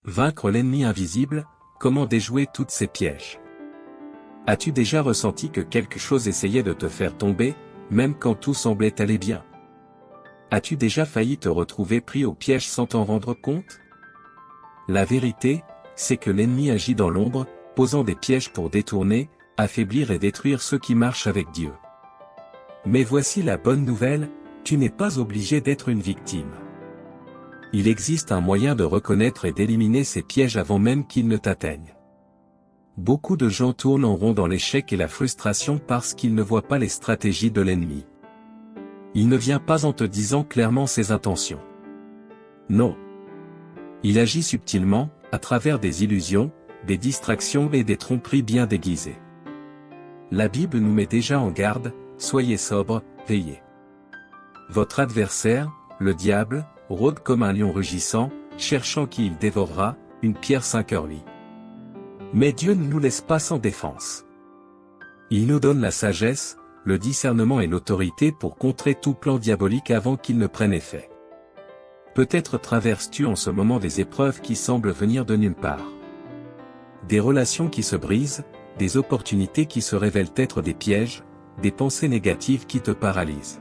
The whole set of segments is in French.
Vaincre l'ennemi invisible, comment déjouer tous ces pièges? As-tu déjà ressenti que quelque chose essayait de te faire tomber, même quand tout semblait aller bien? As-tu déjà failli te retrouver pris au piège sans t'en rendre compte? La vérité, c'est que l'ennemi agit dans l'ombre, posant des pièges pour détourner, affaiblir et détruire ceux qui marchent avec Dieu. Mais voici la bonne nouvelle, tu n'es pas obligé d'être une victime. Il existe un moyen de reconnaître et d'éliminer ces pièges avant même qu'ils ne t'atteignent. Beaucoup de gens tournent en rond dans l'échec et la frustration parce qu'ils ne voient pas les stratégies de l'ennemi. Il ne vient pas en te disant clairement ses intentions. Non. Il agit subtilement, à travers des illusions, des distractions et des tromperies bien déguisées. La Bible nous met déjà en garde, soyez sobres, veillez. Votre adversaire, le diable, rôde comme un lion rugissant, cherchant qui il dévorera, une pierre 5 heures lui. Mais Dieu ne nous laisse pas sans défense. Il nous donne la sagesse, le discernement et l'autorité pour contrer tout plan diabolique avant qu'il ne prenne effet. Peut-être traverses-tu en ce moment des épreuves qui semblent venir de nulle part. Des relations qui se brisent, des opportunités qui se révèlent être des pièges, des pensées négatives qui te paralysent.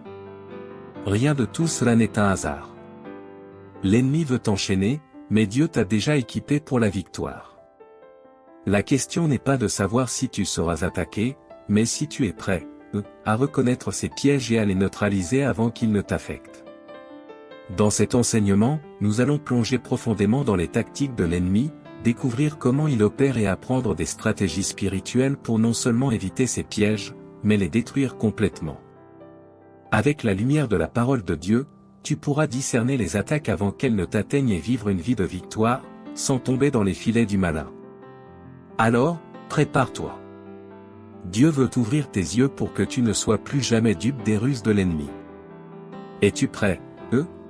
Rien de tout cela n'est un hasard. L'ennemi veut t'enchaîner, mais Dieu t'a déjà équipé pour la victoire. La question n'est pas de savoir si tu seras attaqué, mais si tu es prêt, à reconnaître ces pièges et à les neutraliser avant qu'ils ne t'affectent. Dans cet enseignement, nous allons plonger profondément dans les tactiques de l'ennemi, découvrir comment il opère et apprendre des stratégies spirituelles pour non seulement éviter ces pièges, mais les détruire complètement. Avec la lumière de la parole de Dieu, tu pourras discerner les attaques avant qu'elles ne t'atteignent et vivre une vie de victoire, sans tomber dans les filets du malin. Alors, prépare-toi. Dieu veut ouvrir tes yeux pour que tu ne sois plus jamais dupe des ruses de l'ennemi. Es-tu prêt,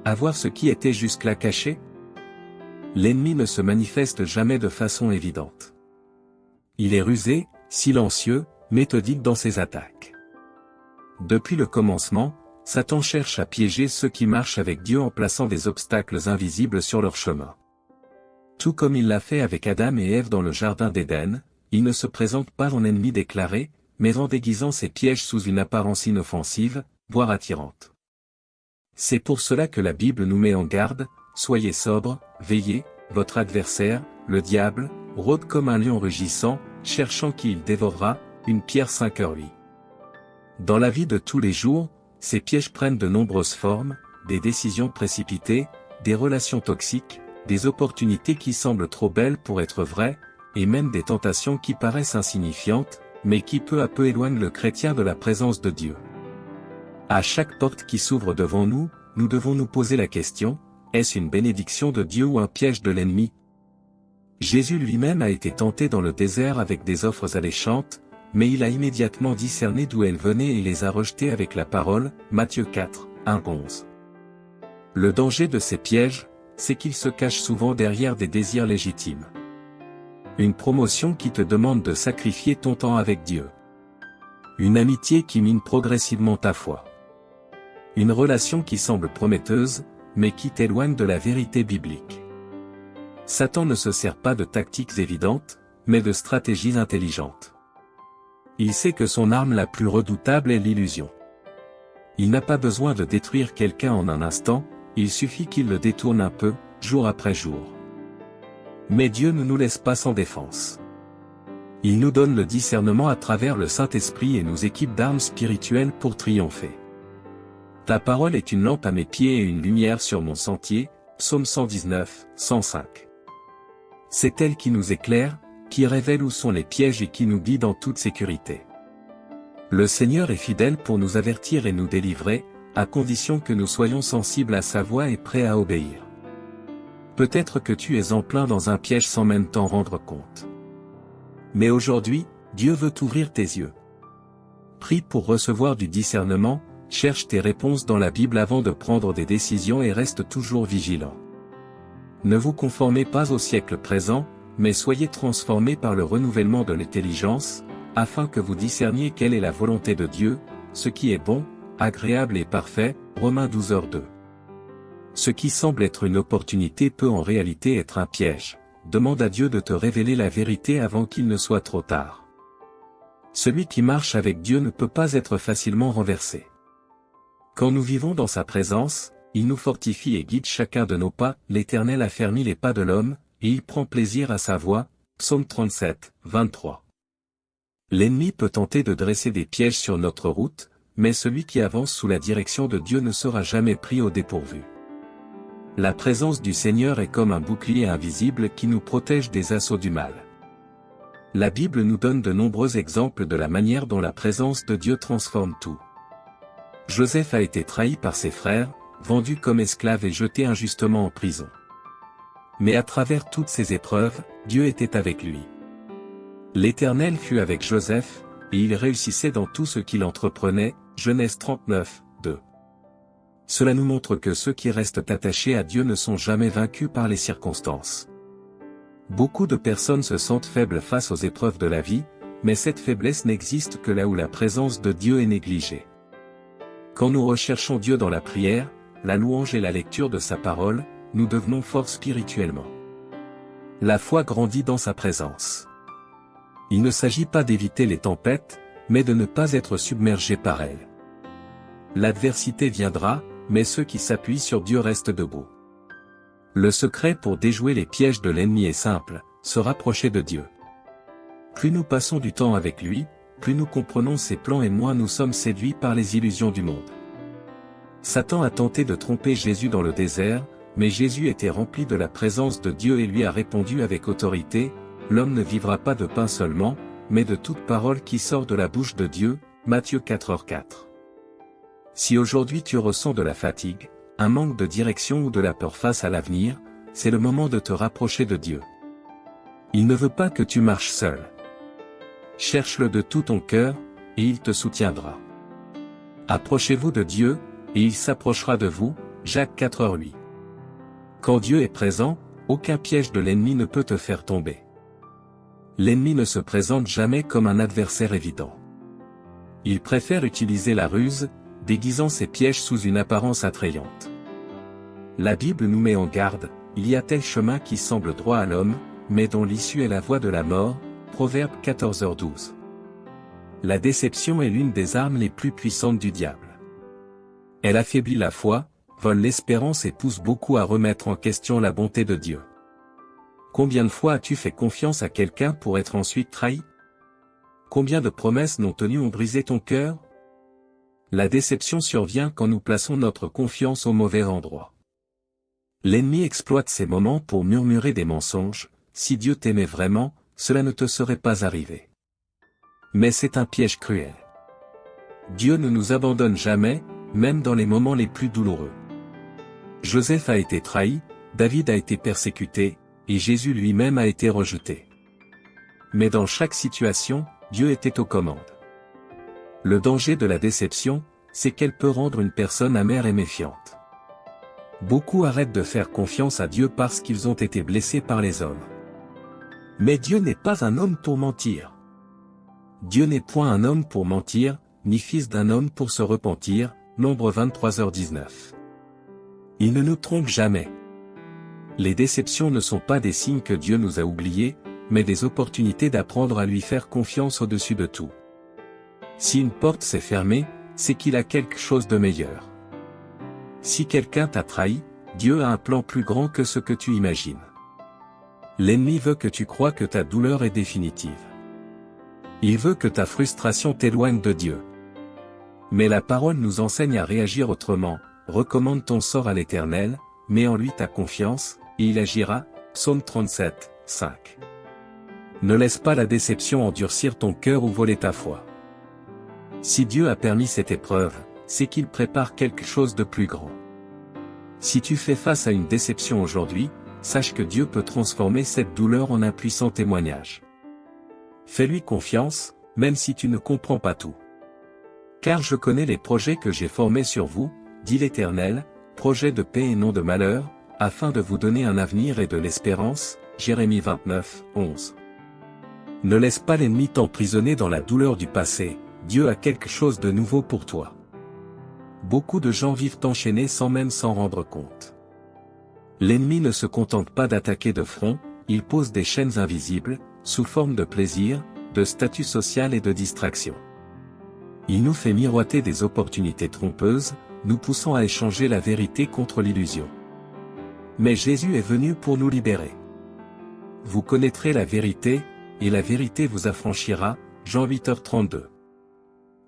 à voir ce qui était jusque-là caché? L'ennemi ne se manifeste jamais de façon évidente. Il est rusé, silencieux, méthodique dans ses attaques. Depuis le commencement, Satan cherche à piéger ceux qui marchent avec Dieu en plaçant des obstacles invisibles sur leur chemin. Tout comme il l'a fait avec Adam et Ève dans le jardin d'Éden, il ne se présente pas en ennemi déclaré, mais en déguisant ses pièges sous une apparence inoffensive, voire attirante. C'est pour cela que la Bible nous met en garde, soyez sobres, veillez, votre adversaire, le diable, rôde comme un lion rugissant, cherchant qui il dévorera, une pierre 5 heures lui. Dans la vie de tous les jours, ces pièges prennent de nombreuses formes, des décisions précipitées, des relations toxiques, des opportunités qui semblent trop belles pour être vraies, et même des tentations qui paraissent insignifiantes, mais qui peu à peu éloignent le chrétien de la présence de Dieu. À chaque porte qui s'ouvre devant nous, nous devons nous poser la question, est-ce une bénédiction de Dieu ou un piège de l'ennemi? Jésus lui-même a été tenté dans le désert avec des offres alléchantes, mais il a immédiatement discerné d'où elles venaient et les a rejetées avec la parole, Matthieu 4, 1-11. Le danger de ces pièges, c'est qu'ils se cachent souvent derrière des désirs légitimes. Une promotion qui te demande de sacrifier ton temps avec Dieu. Une amitié qui mine progressivement ta foi. Une relation qui semble prometteuse, mais qui t'éloigne de la vérité biblique. Satan ne se sert pas de tactiques évidentes, mais de stratégies intelligentes. Il sait que son arme la plus redoutable est l'illusion. Il n'a pas besoin de détruire quelqu'un en un instant, il suffit qu'il le détourne un peu, jour après jour. Mais Dieu ne nous laisse pas sans défense. Il nous donne le discernement à travers le Saint-Esprit et nous équipe d'armes spirituelles pour triompher. Ta parole est une lampe à mes pieds et une lumière sur mon sentier, Psaume 119, 105. C'est elle qui nous éclaire, qui révèle où sont les pièges et qui nous guide en toute sécurité. Le Seigneur est fidèle pour nous avertir et nous délivrer, à condition que nous soyons sensibles à sa voix et prêts à obéir. Peut-être que tu es en plein dans un piège sans même t'en rendre compte. Mais aujourd'hui, Dieu veut t'ouvrir tes yeux. Prie pour recevoir du discernement, cherche tes réponses dans la Bible avant de prendre des décisions et reste toujours vigilant. Ne vous conformez pas au siècle présent, mais soyez transformés par le renouvellement de l'intelligence, afin que vous discerniez quelle est la volonté de Dieu, ce qui est bon, agréable et parfait, Romains 12h2. Ce qui semble être une opportunité peut en réalité être un piège. demande à Dieu de te révéler la vérité avant qu'il ne soit trop tard. Celui qui marche avec Dieu ne peut pas être facilement renversé. Quand nous vivons dans sa présence, il nous fortifie et guide chacun de nos pas, l'Éternel affermit les pas de l'homme, et il prend plaisir à sa voie. Psaume 37, 23. L'ennemi peut tenter de dresser des pièges sur notre route, mais celui qui avance sous la direction de Dieu ne sera jamais pris au dépourvu. La présence du Seigneur est comme un bouclier invisible qui nous protège des assauts du mal. La Bible nous donne de nombreux exemples de la manière dont la présence de Dieu transforme tout. Joseph a été trahi par ses frères, vendu comme esclave et jeté injustement en prison. Mais à travers toutes ces épreuves, Dieu était avec lui. L'Éternel fut avec Joseph, et il réussissait dans tout ce qu'il entreprenait. Genèse 39, 2. Cela nous montre que ceux qui restent attachés à Dieu ne sont jamais vaincus par les circonstances. Beaucoup de personnes se sentent faibles face aux épreuves de la vie, mais cette faiblesse n'existe que là où la présence de Dieu est négligée. Quand nous recherchons Dieu dans la prière, la louange et la lecture de sa parole, nous devenons forts spirituellement. La foi grandit dans sa présence. Il ne s'agit pas d'éviter les tempêtes, mais de ne pas être submergé par elles. L'adversité viendra, mais ceux qui s'appuient sur Dieu restent debout. Le secret pour déjouer les pièges de l'ennemi est simple, se rapprocher de Dieu. Plus nous passons du temps avec lui, plus nous comprenons ses plans et moins nous sommes séduits par les illusions du monde. Satan a tenté de tromper Jésus dans le désert, mais Jésus était rempli de la présence de Dieu et lui a répondu avec autorité, « L'homme ne vivra pas de pain seulement, mais de toute parole qui sort de la bouche de Dieu. » Matthieu 4h4. Si aujourd'hui tu ressens de la fatigue, un manque de direction ou de la peur face à l'avenir, c'est le moment de te rapprocher de Dieu. Il ne veut pas que tu marches seul. Cherche-le de tout ton cœur, et il te soutiendra. Approchez-vous de Dieu, et il s'approchera de vous. Jacques 4h8. Quand Dieu est présent, aucun piège de l'ennemi ne peut te faire tomber. L'ennemi ne se présente jamais comme un adversaire évident. Il préfère utiliser la ruse, déguisant ses pièges sous une apparence attrayante. La Bible nous met en garde, il y a tel chemin qui semble droit à l'homme, mais dont l'issue est la voie de la mort. Proverbe 14h12. La déception est l'une des armes les plus puissantes du diable. Elle affaiblit la foi, vole l'espérance et pousse beaucoup à remettre en question la bonté de Dieu. Combien de fois as-tu fait confiance à quelqu'un pour être ensuite trahi? Combien de promesses non tenues ont brisé ton cœur? La déception survient quand nous plaçons notre confiance au mauvais endroit. L'ennemi exploite ces moments pour murmurer des mensonges. Si Dieu t'aimait vraiment, cela ne te serait pas arrivé. Mais c'est un piège cruel. Dieu ne nous abandonne jamais, même dans les moments les plus douloureux. Joseph a été trahi, David a été persécuté, et Jésus lui-même a été rejeté. Mais dans chaque situation, Dieu était aux commandes. Le danger de la déception, c'est qu'elle peut rendre une personne amère et méfiante. Beaucoup arrêtent de faire confiance à Dieu parce qu'ils ont été blessés par les hommes. Mais Dieu n'est pas un homme pour mentir. Dieu n'est point un homme pour mentir, ni fils d'un homme pour se repentir. Nombre 23h19. Il ne nous trompe jamais. Les déceptions ne sont pas des signes que Dieu nous a oubliés, mais des opportunités d'apprendre à lui faire confiance au-dessus de tout. Si une porte s'est fermée, c'est qu'il a quelque chose de meilleur. Si quelqu'un t'a trahi, Dieu a un plan plus grand que ce que tu imagines. L'ennemi veut que tu crois que ta douleur est définitive. Il veut que ta frustration t'éloigne de Dieu. Mais la parole nous enseigne à réagir autrement. Recommande ton sort à l'Éternel, mets en lui ta confiance, et il agira. Psaume 37, 5. Ne laisse pas la déception endurcir ton cœur ou voler ta foi. Si Dieu a permis cette épreuve, c'est qu'il prépare quelque chose de plus grand. Si tu fais face à une déception aujourd'hui, sache que Dieu peut transformer cette douleur en un puissant témoignage. Fais-lui confiance, même si tu ne comprends pas tout. Car je connais les projets que j'ai formés sur vous, dit l'Éternel, projets de paix et non de malheur, afin de vous donner un avenir et de l'espérance. Jérémie 29, 11. Ne laisse pas l'ennemi t'emprisonner dans la douleur du passé, Dieu a quelque chose de nouveau pour toi. Beaucoup de gens vivent enchaînés sans même s'en rendre compte. L'ennemi ne se contente pas d'attaquer de front, il pose des chaînes invisibles, sous forme de plaisir, de statut social et de distraction. Il nous fait miroiter des opportunités trompeuses, nous poussant à échanger la vérité contre l'illusion. Mais Jésus est venu pour nous libérer. Vous connaîtrez la vérité, et la vérité vous affranchira, Jean 8h32.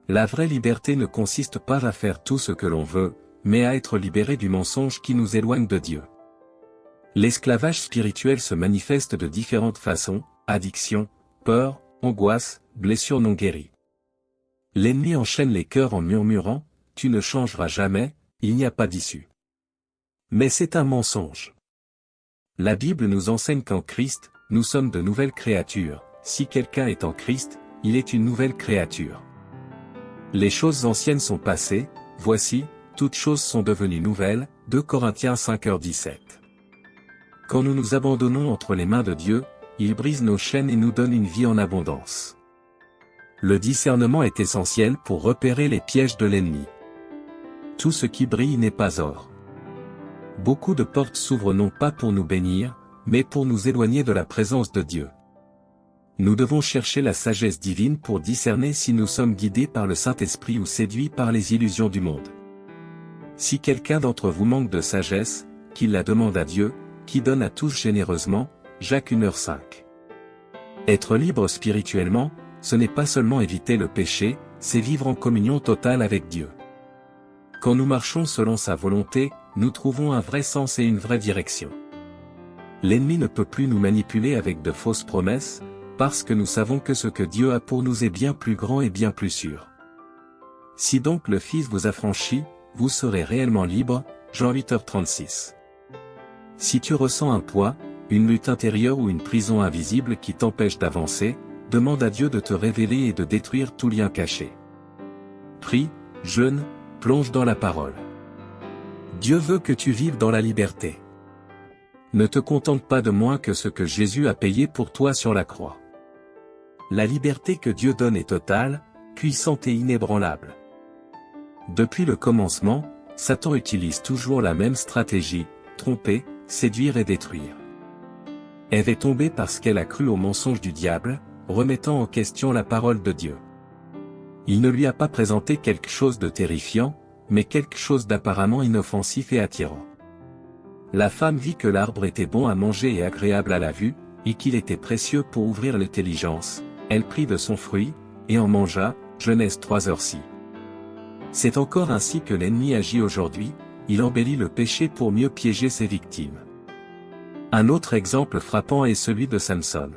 La vraie liberté ne consiste pas à faire tout ce que l'on veut, mais à être libéré du mensonge qui nous éloigne de Dieu. L'esclavage spirituel se manifeste de différentes façons, addiction, peur, angoisse, blessures non guéries. L'ennemi enchaîne les cœurs en murmurant, « Tu ne changeras jamais, il n'y a pas d'issue. » Mais c'est un mensonge. La Bible nous enseigne qu'en Christ, nous sommes de nouvelles créatures. Si quelqu'un est en Christ, il est une nouvelle créature. Les choses anciennes sont passées, voici, toutes choses sont devenues nouvelles, 2 Corinthiens 5h17. Quand nous nous abandonnons entre les mains de Dieu, il brise nos chaînes et nous donne une vie en abondance. Le discernement est essentiel pour repérer les pièges de l'ennemi. Tout ce qui brille n'est pas or. Beaucoup de portes s'ouvrent non pas pour nous bénir, mais pour nous éloigner de la présence de Dieu. Nous devons chercher la sagesse divine pour discerner si nous sommes guidés par le Saint-Esprit ou séduits par les illusions du monde. Si quelqu'un d'entre vous manque de sagesse, qu'il la demande à Dieu, qui donne à tous généreusement, Jacques 1h5. Être libre spirituellement, ce n'est pas seulement éviter le péché, c'est vivre en communion totale avec Dieu. Quand nous marchons selon sa volonté, nous trouvons un vrai sens et une vraie direction. L'ennemi ne peut plus nous manipuler avec de fausses promesses, parce que nous savons que ce que Dieu a pour nous est bien plus grand et bien plus sûr. Si donc le Fils vous affranchit, vous serez réellement libre, Jean 8h36. Si tu ressens un poids, une lutte intérieure ou une prison invisible qui t'empêche d'avancer, demande à Dieu de te révéler et de détruire tout lien caché. Prie, jeûne, plonge dans la parole. Dieu veut que tu vives dans la liberté. Ne te contente pas de moins que ce que Jésus a payé pour toi sur la croix. La liberté que Dieu donne est totale, puissante et inébranlable. Depuis le commencement, Satan utilise toujours la même stratégie, tromper, séduire et détruire. Ève est tombée parce qu'elle a cru au mensonge du diable, remettant en question la parole de Dieu. Il ne lui a pas présenté quelque chose de terrifiant, mais quelque chose d'apparemment inoffensif et attirant. La femme vit que l'arbre était bon à manger et agréable à la vue, et qu'il était précieux pour ouvrir l'intelligence. Elle prit de son fruit, et en mangea, Genèse 3h6. C'est encore ainsi que l'ennemi agit aujourd'hui, il embellit le péché pour mieux piéger ses victimes. Un autre exemple frappant est celui de Samson.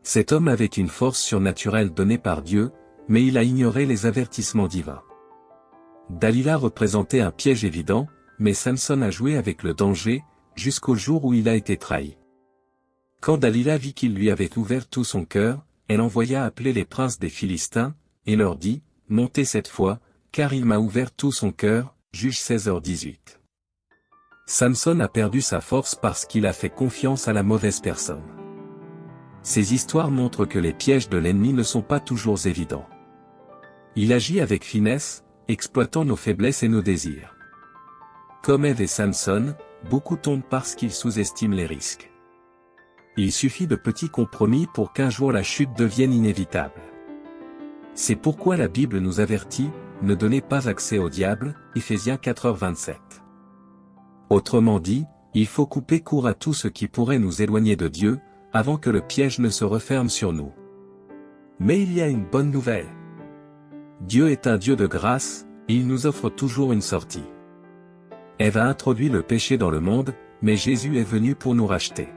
Cet homme avait une force surnaturelle donnée par Dieu, mais il a ignoré les avertissements divins. Dalila représentait un piège évident, mais Samson a joué avec le danger, jusqu'au jour où il a été trahi. Quand Dalila vit qu'il lui avait ouvert tout son cœur, elle envoya appeler les princes des Philistins, et leur dit, « Montez cette fois, car il m'a ouvert tout son cœur » Juge 16h18. Samson a perdu sa force parce qu'il a fait confiance à la mauvaise personne. Ces histoires montrent que les pièges de l'ennemi ne sont pas toujours évidents. Il agit avec finesse, exploitant nos faiblesses et nos désirs. Comme Ève et Samson, beaucoup tombent parce qu'ils sous-estiment les risques. Il suffit de petits compromis pour qu'un jour la chute devienne inévitable. C'est pourquoi la Bible nous avertit, ne donnez pas accès au diable, Éphésiens 4h27. Autrement dit, il faut couper court à tout ce qui pourrait nous éloigner de Dieu, avant que le piège ne se referme sur nous. Mais il y a une bonne nouvelle. Dieu est un Dieu de grâce, et il nous offre toujours une sortie. Ève a introduit le péché dans le monde, mais Jésus est venu pour nous racheter.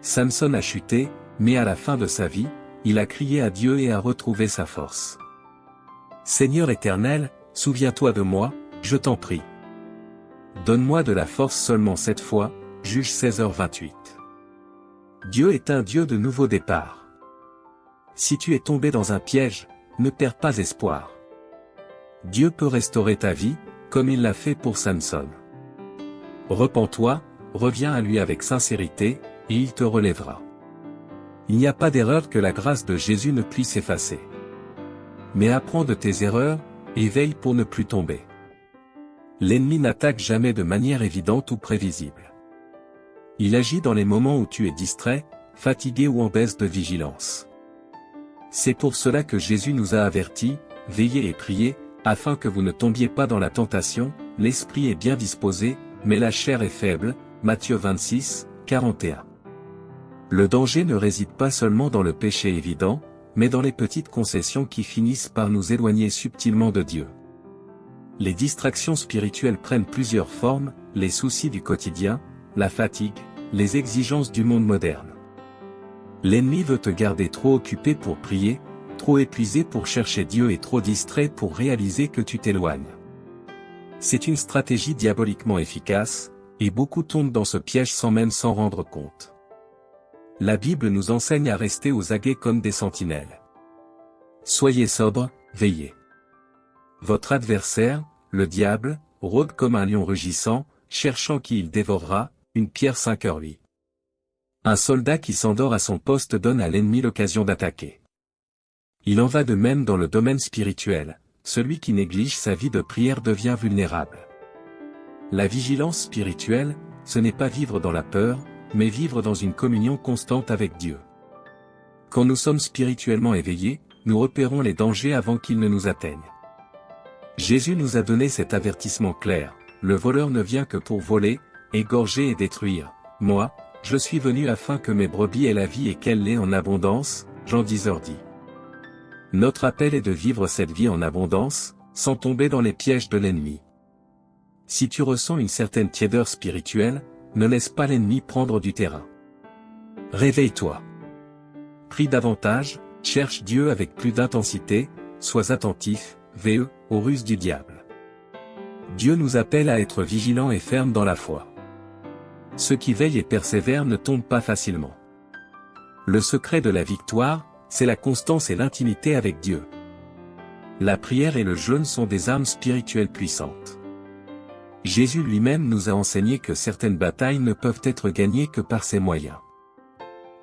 Samson a chuté, mais à la fin de sa vie, il a crié à Dieu et a retrouvé sa force. Seigneur éternel, souviens-toi de moi, je t'en prie. Donne-moi de la force seulement cette fois, Juge 16h28. Dieu est un Dieu de nouveau départ. Si tu es tombé dans un piège, ne perds pas espoir. Dieu peut restaurer ta vie, comme il l'a fait pour Samson. Repens-toi, reviens à lui avec sincérité, et il te relèvera. Il n'y a pas d'erreur que la grâce de Jésus ne puisse effacer. Mais apprends de tes erreurs, et veille pour ne plus tomber. L'ennemi n'attaque jamais de manière évidente ou prévisible. Il agit dans les moments où tu es distrait, fatigué ou en baisse de vigilance. C'est pour cela que Jésus nous a avertis, veillez et priez, afin que vous ne tombiez pas dans la tentation, l'esprit est bien disposé, mais la chair est faible, Matthieu 26, 41. Le danger ne réside pas seulement dans le péché évident, mais dans les petites concessions qui finissent par nous éloigner subtilement de Dieu. Les distractions spirituelles prennent plusieurs formes, les soucis du quotidien, la fatigue, les exigences du monde moderne. L'ennemi veut te garder trop occupé pour prier, trop épuisé pour chercher Dieu et trop distrait pour réaliser que tu t'éloignes. C'est une stratégie diaboliquement efficace, et beaucoup tombent dans ce piège sans même s'en rendre compte. La Bible nous enseigne à rester aux aguets comme des sentinelles. Soyez sobres, veillez. Votre adversaire, le diable, rôde comme un lion rugissant, cherchant qui il dévorera, 1 Pierre 5:8. Un soldat qui s'endort à son poste donne à l'ennemi l'occasion d'attaquer. Il en va de même dans le domaine spirituel, celui qui néglige sa vie de prière devient vulnérable. La vigilance spirituelle, ce n'est pas vivre dans la peur, mais vivre dans une communion constante avec Dieu. Quand nous sommes spirituellement éveillés, nous repérons les dangers avant qu'ils ne nous atteignent. Jésus nous a donné cet avertissement clair, le voleur ne vient que pour voler, égorger et détruire. Moi, je suis venu afin que mes brebis aient la vie et qu'elle l'ait en abondance, Jean 10:10. Notre appel est de vivre cette vie en abondance, sans tomber dans les pièges de l'ennemi. Si tu ressens une certaine tiédeur spirituelle, ne laisse pas l'ennemi prendre du terrain. Réveille-toi. Prie davantage, cherche Dieu avec plus d'intensité, sois attentif, VE, aux ruses du diable. Dieu nous appelle à être vigilants et fermes dans la foi. Ceux qui veillent et persévèrent ne tombent pas facilement. Le secret de la victoire, c'est la constance et l'intimité avec Dieu. La prière et le jeûne sont des armes spirituelles puissantes. Jésus lui-même nous a enseigné que certaines batailles ne peuvent être gagnées que par ces moyens.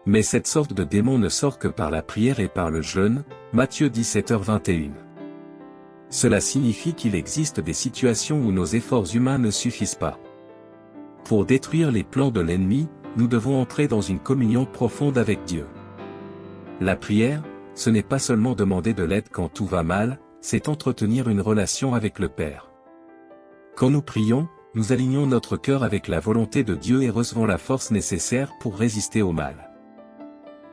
Mais cette sorte de démon ne sort que par la prière et par le jeûne, Matthieu 17h21. Cela signifie qu'il existe des situations où nos efforts humains ne suffisent pas. Pour détruire les plans de l'ennemi, nous devons entrer dans une communion profonde avec Dieu. La prière, ce n'est pas seulement demander de l'aide quand tout va mal, c'est entretenir une relation avec le Père. Quand nous prions, nous alignons notre cœur avec la volonté de Dieu et recevons la force nécessaire pour résister au mal.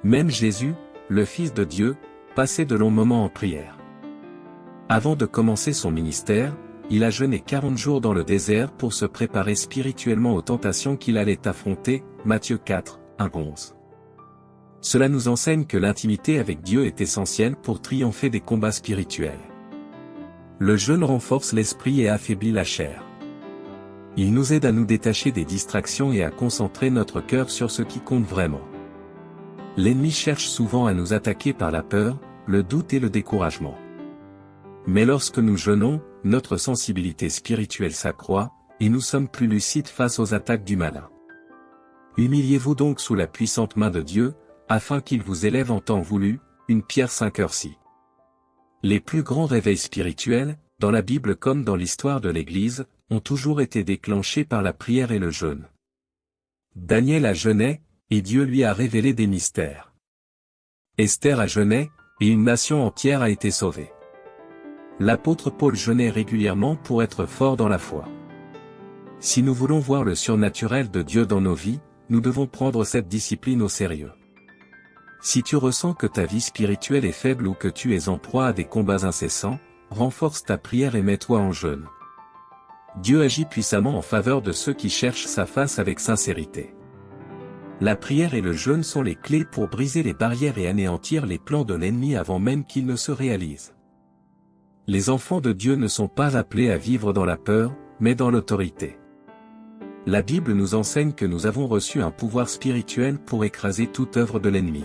Même Jésus, le Fils de Dieu, passait de longs moments en prière. Avant de commencer son ministère, il a jeûné 40 jours dans le désert pour se préparer spirituellement aux tentations qu'il allait affronter, Matthieu 4, 1-11. Cela nous enseigne que l'intimité avec Dieu est essentielle pour triompher des combats spirituels. Le jeûne renforce l'esprit et affaiblit la chair. Il nous aide à nous détacher des distractions et à concentrer notre cœur sur ce qui compte vraiment. L'ennemi cherche souvent à nous attaquer par la peur, le doute et le découragement. Mais lorsque nous jeûnons, notre sensibilité spirituelle s'accroît, et nous sommes plus lucides face aux attaques du malin. Humiliez-vous donc sous la puissante main de Dieu, afin qu'il vous élève en temps voulu, 1 Pierre 5:6. Les plus grands réveils spirituels, dans la Bible comme dans l'histoire de l'Église, ont toujours été déclenchés par la prière et le jeûne. Daniel a jeûné, et Dieu lui a révélé des mystères. Esther a jeûné, et une nation entière a été sauvée. L'apôtre Paul jeûnait régulièrement pour être fort dans la foi. Si nous voulons voir le surnaturel de Dieu dans nos vies, nous devons prendre cette discipline au sérieux. Si tu ressens que ta vie spirituelle est faible ou que tu es en proie à des combats incessants, renforce ta prière et mets-toi en jeûne. Dieu agit puissamment en faveur de ceux qui cherchent sa face avec sincérité. La prière et le jeûne sont les clés pour briser les barrières et anéantir les plans de l'ennemi avant même qu'ils ne se réalisent. Les enfants de Dieu ne sont pas appelés à vivre dans la peur, mais dans l'autorité. La Bible nous enseigne que nous avons reçu un pouvoir spirituel pour écraser toute œuvre de l'ennemi.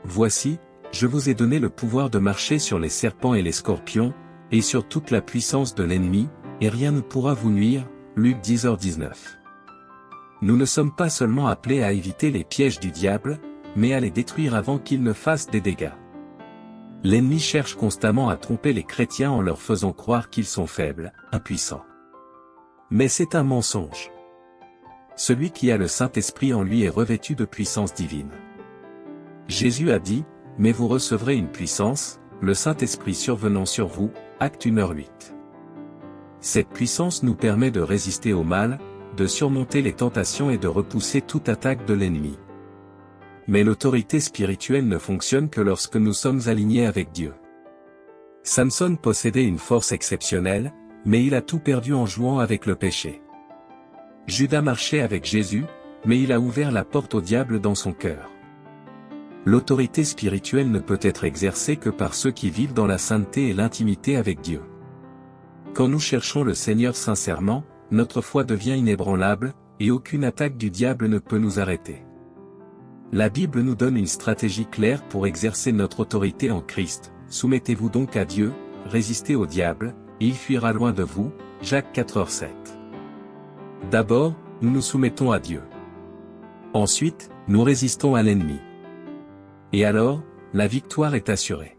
Voici, je vous ai donné le pouvoir de marcher sur les serpents et les scorpions, et sur toute la puissance de l'ennemi, et rien ne pourra vous nuire, Luc 10h19. Nous ne sommes pas seulement appelés à éviter les pièges du diable, mais à les détruire avant qu'ils ne fassent des dégâts. L'ennemi cherche constamment à tromper les chrétiens en leur faisant croire qu'ils sont faibles, impuissants. Mais c'est un mensonge. Celui qui a le Saint-Esprit en lui est revêtu de puissance divine. Jésus a dit, « Mais vous recevrez une puissance, le Saint-Esprit survenant sur vous » Actes 1h8. Cette puissance nous permet de résister au mal, de surmonter les tentations et de repousser toute attaque de l'ennemi. Mais l'autorité spirituelle ne fonctionne que lorsque nous sommes alignés avec Dieu. Samson possédait une force exceptionnelle, mais il a tout perdu en jouant avec le péché. Judas marchait avec Jésus, mais il a ouvert la porte au diable dans son cœur. L'autorité spirituelle ne peut être exercée que par ceux qui vivent dans la sainteté et l'intimité avec Dieu. Quand nous cherchons le Seigneur sincèrement, notre foi devient inébranlable, et aucune attaque du diable ne peut nous arrêter. La Bible nous donne une stratégie claire pour exercer notre autorité en Christ. Soumettez-vous donc à Dieu, résistez au diable, et il fuira loin de vous. Jacques 4h7. D'abord, nous nous soumettons à Dieu. Ensuite, nous résistons à l'ennemi. Et alors, la victoire est assurée.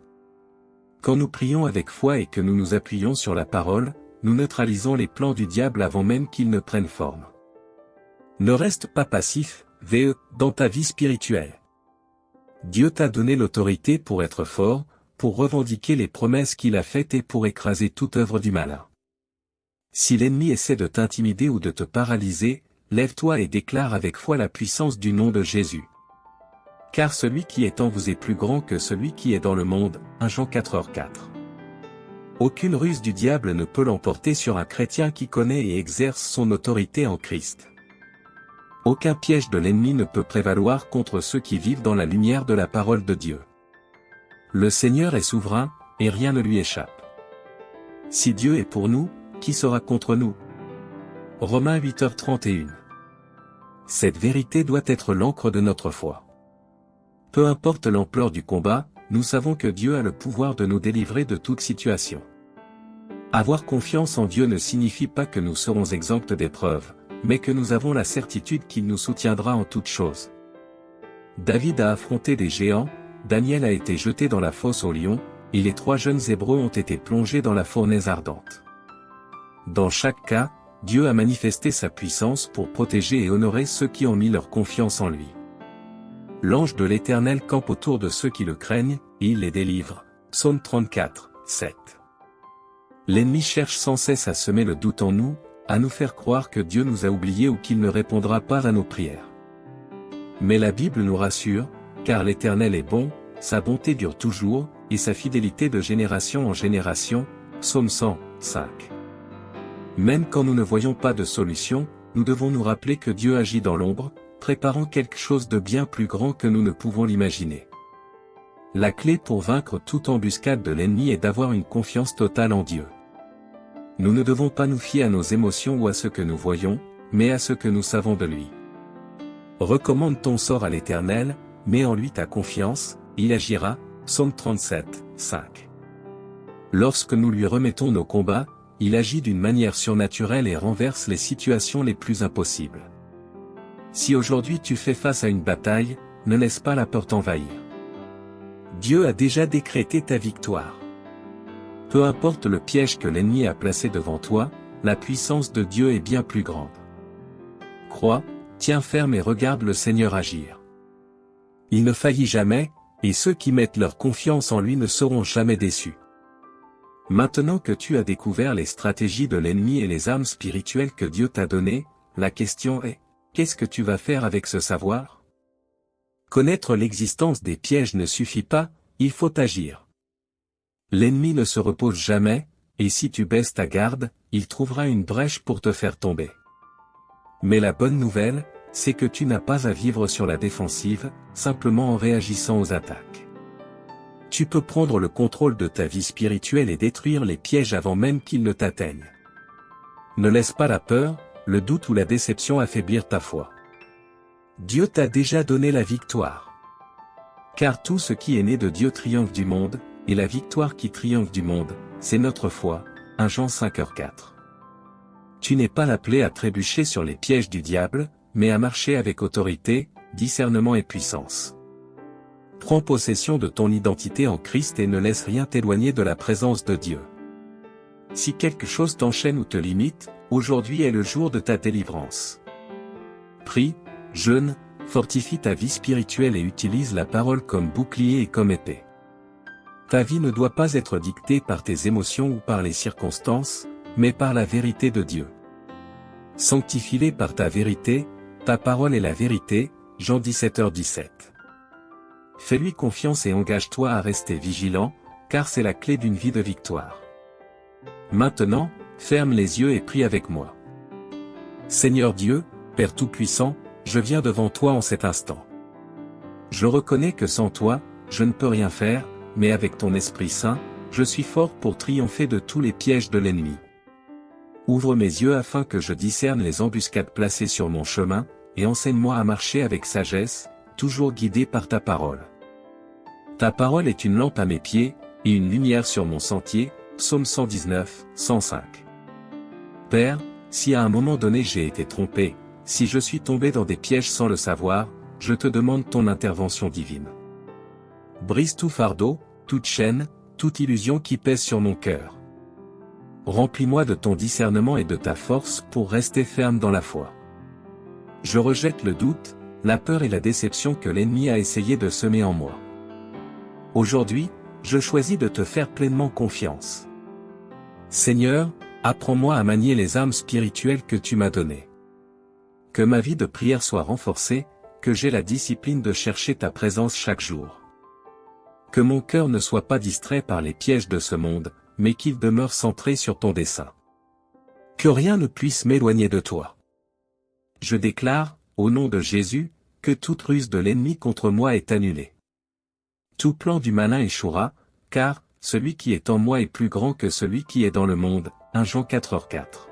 Quand nous prions avec foi et que nous nous appuyons sur la parole, nous neutralisons les plans du diable avant même qu'ils ne prennent forme. Ne reste pas passif, dans ta vie spirituelle. Dieu t'a donné l'autorité pour être fort, pour revendiquer les promesses qu'il a faites et pour écraser toute œuvre du malin. Si l'ennemi essaie de t'intimider ou de te paralyser, lève-toi et déclare avec foi la puissance du nom de Jésus. Car celui qui est en vous est plus grand que celui qui est dans le monde. 1 Jean 4h4. Aucune ruse du diable ne peut l'emporter sur un chrétien qui connaît et exerce son autorité en Christ. Aucun piège de l'ennemi ne peut prévaloir contre ceux qui vivent dans la lumière de la parole de Dieu. Le Seigneur est souverain, et rien ne lui échappe. Si Dieu est pour nous, qui sera contre nous? Romains 8h31. Cette vérité doit être l'encre de notre foi. Peu importe l'ampleur du combat, nous savons que Dieu a le pouvoir de nous délivrer de toute situation. Avoir confiance en Dieu ne signifie pas que nous serons exempts d'épreuves, mais que nous avons la certitude qu'il nous soutiendra en toutes choses. David a affronté des géants, Daniel a été jeté dans la fosse aux lions, et les 3 jeunes Hébreux ont été plongés dans la fournaise ardente. Dans chaque cas, Dieu a manifesté sa puissance pour protéger et honorer ceux qui ont mis leur confiance en lui. L'ange de l'Éternel campe autour de ceux qui le craignent, et il les délivre. Psaume 34, 7. L'ennemi cherche sans cesse à semer le doute en nous, à nous faire croire que Dieu nous a oubliés ou qu'il ne répondra pas à nos prières. Mais la Bible nous rassure, car l'Éternel est bon, sa bonté dure toujours, et sa fidélité de génération en génération. Psaume 105. Même quand nous ne voyons pas de solution, nous devons nous rappeler que Dieu agit dans l'ombre, préparant quelque chose de bien plus grand que nous ne pouvons l'imaginer. La clé pour vaincre toute embuscade de l'ennemi est d'avoir une confiance totale en Dieu. Nous ne devons pas nous fier à nos émotions ou à ce que nous voyons, mais à ce que nous savons de lui. Recommande ton sort à l'Éternel, mets en lui ta confiance, il agira. Psaume 37, 5. Lorsque nous lui remettons nos combats, il agit d'une manière surnaturelle et renverse les situations les plus impossibles. Si aujourd'hui tu fais face à une bataille, ne laisse pas la peur t'envahir. Dieu a déjà décrété ta victoire. Peu importe le piège que l'ennemi a placé devant toi, la puissance de Dieu est bien plus grande. Crois, tiens ferme et regarde le Seigneur agir. Il ne faillit jamais, et ceux qui mettent leur confiance en lui ne seront jamais déçus. Maintenant que tu as découvert les stratégies de l'ennemi et les armes spirituelles que Dieu t'a données, la question est, qu'est-ce que tu vas faire avec ce savoir? Connaître l'existence des pièges ne suffit pas, il faut agir. L'ennemi ne se repose jamais, et si tu baisses ta garde, il trouvera une brèche pour te faire tomber. Mais la bonne nouvelle, c'est que tu n'as pas à vivre sur la défensive, simplement en réagissant aux attaques. Tu peux prendre le contrôle de ta vie spirituelle et détruire les pièges avant même qu'ils ne t'atteignent. Ne laisse pas la peur, le doute ou la déception affaiblir ta foi. Dieu t'a déjà donné la victoire. Car tout ce qui est né de Dieu triomphe du monde, et la victoire qui triomphe du monde, c'est notre foi. 1 Jean 5h4. Tu n'es pas appelé à trébucher sur les pièges du diable, mais à marcher avec autorité, discernement et puissance. Prends possession de ton identité en Christ et ne laisse rien t'éloigner de la présence de Dieu. Si quelque chose t'enchaîne ou te limite, aujourd'hui est le jour de ta délivrance. prie, jeûne, fortifie ta vie spirituelle et utilise la parole comme bouclier et comme épée. Ta vie ne doit pas être dictée par tes émotions ou par les circonstances, mais par la vérité de Dieu. Sanctifie-les par ta vérité, ta parole est la vérité, Jean 17h17. Fais-lui confiance et engage-toi à rester vigilant, car c'est la clé d'une vie de victoire. Maintenant, ferme les yeux et prie avec moi. Seigneur Dieu, Père Tout-Puissant, je viens devant toi en cet instant. Je reconnais que sans toi, je ne peux rien faire, mais avec ton Esprit Saint, je suis fort pour triompher de tous les pièges de l'ennemi. Ouvre mes yeux afin que je discerne les embuscades placées sur mon chemin, et enseigne-moi à marcher avec sagesse, toujours guidé par ta parole. Ta parole est une lampe à mes pieds, et une lumière sur mon sentier, Psaume 119, 105. Père, si à un moment donné j'ai été trompé, si je suis tombé dans des pièges sans le savoir, je te demande ton intervention divine. Brise tout fardeau, toute chaîne, toute illusion qui pèse sur mon cœur. Remplis-moi de ton discernement et de ta force pour rester ferme dans la foi. Je rejette le doute, la peur et la déception que l'ennemi a essayé de semer en moi. Aujourd'hui, je choisis de te faire pleinement confiance. Seigneur, apprends-moi à manier les armes spirituelles que tu m'as données. Que ma vie de prière soit renforcée, que j'ai la discipline de chercher ta présence chaque jour. Que mon cœur ne soit pas distrait par les pièges de ce monde, mais qu'il demeure centré sur ton dessein. Que rien ne puisse m'éloigner de toi. Je déclare, au nom de Jésus, que toute ruse de l'ennemi contre moi est annulée. Tout plan du malin échouera, car, celui qui est en moi est plus grand que celui qui est dans le monde, 1 Jean 4h4.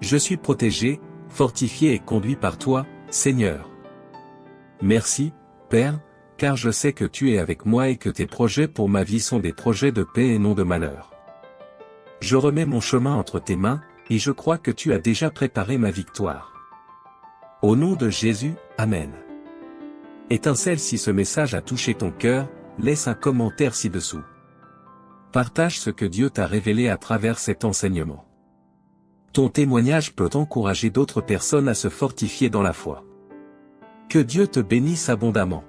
Je suis protégé, fortifié et conduit par toi, Seigneur. Merci, Père, car je sais que tu es avec moi et que tes projets pour ma vie sont des projets de paix et non de malheur. Je remets mon chemin entre tes mains, et je crois que tu as déjà préparé ma victoire. Au nom de Jésus, Amen. Étincelle, si ce message a touché ton cœur, laisse un commentaire ci-dessous. Partage ce que Dieu t'a révélé à travers cet enseignement. Ton témoignage peut encourager d'autres personnes à se fortifier dans la foi. Que Dieu te bénisse abondamment.